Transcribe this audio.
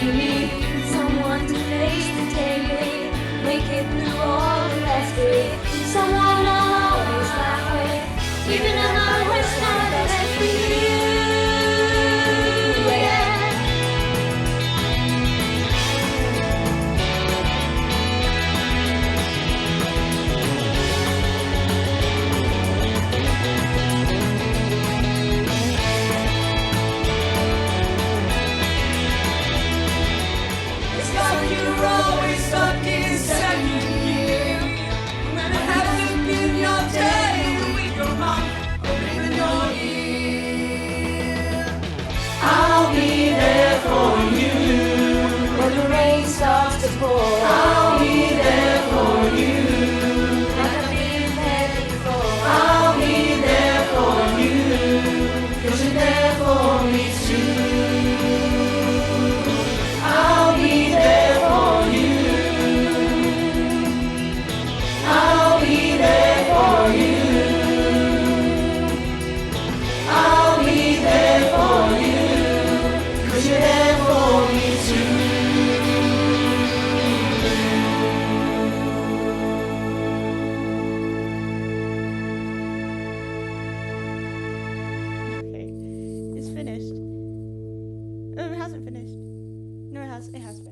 you need someone to face the day, make it through all the last day. Someone always that way, even at my worst time, that's for you. You're always stuck in second gear. When it hasn't been your day, with your mouth or even your ear. I'll be there for you when the rain starts to pour. I'll be there for you like I've been there before. I'll be there for you 'cause you're there for me too. I'll be there for you. I'll be there for you. I'll be there for you 'cause you're there for me too. Okay, it's finished. Oh, it hasn't finished. No, it has finished.